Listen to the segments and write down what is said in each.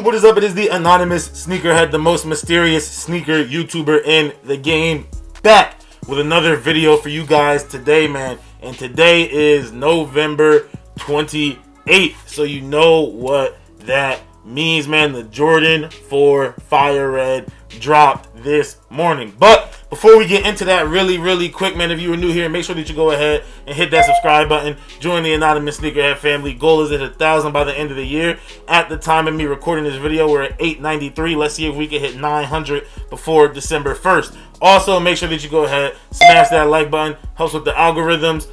What is up? It is the anonymous Sneakerhead, the most mysterious sneaker YouTuber in the game, back with another video for you guys today, man. And today is November 28th, so you know what that means, man. The Jordan 4 Fire Red dropped this morning. But before we get into that, really quick, man, if you are new here, make sure that you go ahead and hit that subscribe button. Join the anonymous Sneakerhead family. Goal is at 1,000 by the end of the year. At the time of me recording this video, we're at 893. Let's see if we can hit 900 before December 1st. Also, make sure that you go ahead, smash that like button. Helps with the algorithms,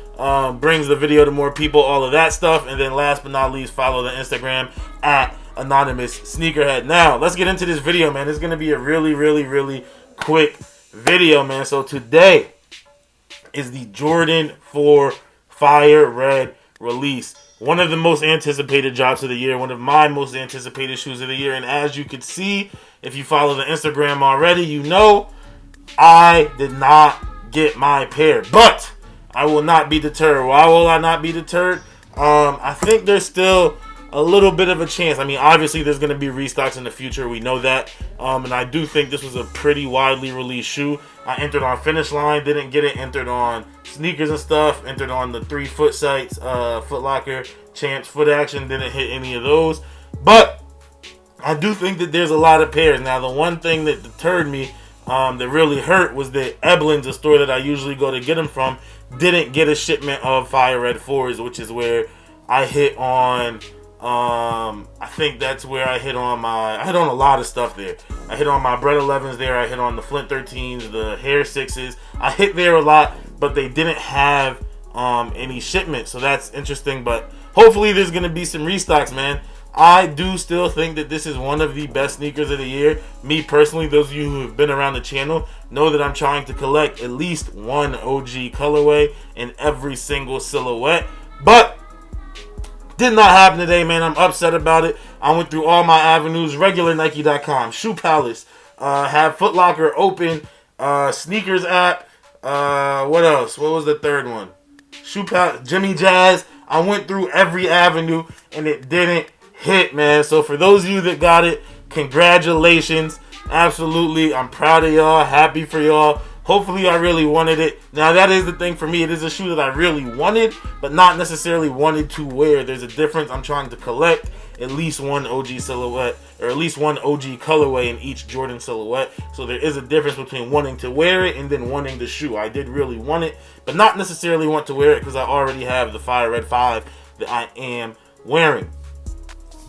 brings the video to more people, all of that stuff. And then last but not least, follow the Instagram at anonymous Sneakerhead. Now, let's get into this video, man. It's going to be a really quick video, man. So today is the Jordan 4 Fire Red release. One of the most anticipated drops of the year. One of my most anticipated shoes of the year. And as you can see, if you follow the Instagram already, you know I did not get my pair. But I will not be deterred. Why will I not be deterred? I think there's still a little bit of a chance. I mean, obviously there's going to be restocks in the future. We know that. And I do think this was a pretty widely released shoe. I entered on Finish Line, didn't get it. Entered on Sneakers and stuff. Entered on the 3-foot sites, Foot Locker, Champs, Foot Action. Didn't hit any of those. But I do think that there's a lot of pairs. Now, the one thing that deterred me, that really hurt, was that Eblin's, a store that I usually go to get them from, didn't get a shipment of Fire Red 4s, which is where I hit on. I think that's where I hit on a lot of stuff there. I hit on my Bread 11s there. I hit on the Flint 13s, the Hair 6s. I hit there a lot, but they didn't have any shipment. So that's interesting. But hopefully there's going to be some restocks, man. I do still think that this is one of the best sneakers of the year. Me personally, those of you who have been around the channel know that I'm trying to collect at least one OG colorway in every single silhouette. But did not happen today, man. I'm upset about it. I went through all my avenues. RegularNike.com, Shoe Palace, have Foot Locker open, Sneakers app. What else? What was the third one? Shoe Palace, Jimmy Jazz. I went through every avenue and it didn't hit, man. So for those of you that got it, congratulations. Absolutely, I'm proud of y'all. Happy for y'all. Hopefully I really wanted it. Now that is the thing for me. It is a shoe that I really wanted, but not necessarily wanted to wear. There's a difference. I'm trying to collect at least one OG silhouette, or at least one OG colorway in each Jordan silhouette. So there is a difference between wanting to wear it and then wanting the shoe. I did really want it, but not necessarily want to wear it because I already have the Fire Red 5 that I am wearing.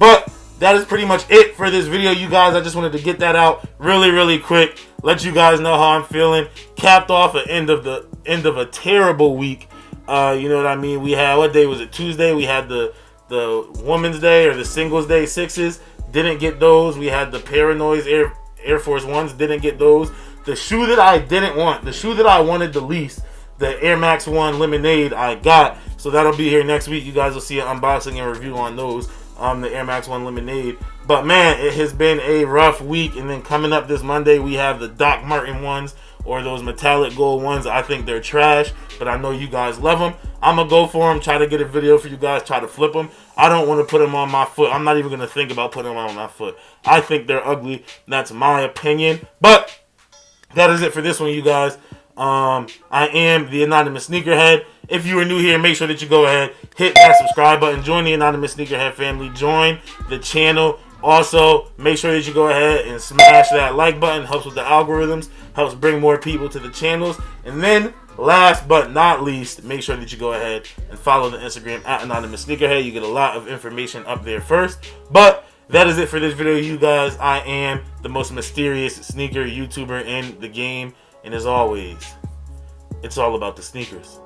But that is pretty much it for this video, you guys. I just wanted to get that out really quick. Let you guys know how I'm feeling. Capped off an end of a terrible week. You know what I mean? We had, what day was it? Tuesday. We had the Women's Day or the Singles Day 6s. Didn't get those. We had the Paranoids Air Force 1s. Didn't get those. The shoe that I didn't want, the shoe that I wanted the least, the Air Max 1 Lemonade, I got. So that'll be here next week. You guys will see an unboxing and review on those. The Air Max 1 Lemonade. But man, it has been a rough week. And then coming up this Monday, we have the Doc Martin ones, or those metallic gold ones. I think they're trash, but I know you guys love them. I'm gonna go for them, try to get a video for you guys, try to flip them. I don't want to put them on my foot. I'm not even gonna think about putting them on my foot. I think they're ugly. That's my opinion. But that is it for this one, you guys. I am the anonymous Sneakerhead. If you are new here, make sure that you go ahead, hit that subscribe button, join the anonymous Sneakerhead family, join the channel. Also, make sure that you go ahead and smash that like button. Helps with the algorithms, helps bring more people to the channels. And then, last but not least, make sure that you go ahead and follow the Instagram at anonymous Sneakerhead. You get a lot of information up there first. But that is it for this video, you guys. I am the most mysterious sneaker YouTuber in the game. And as always, it's all about the sneakers.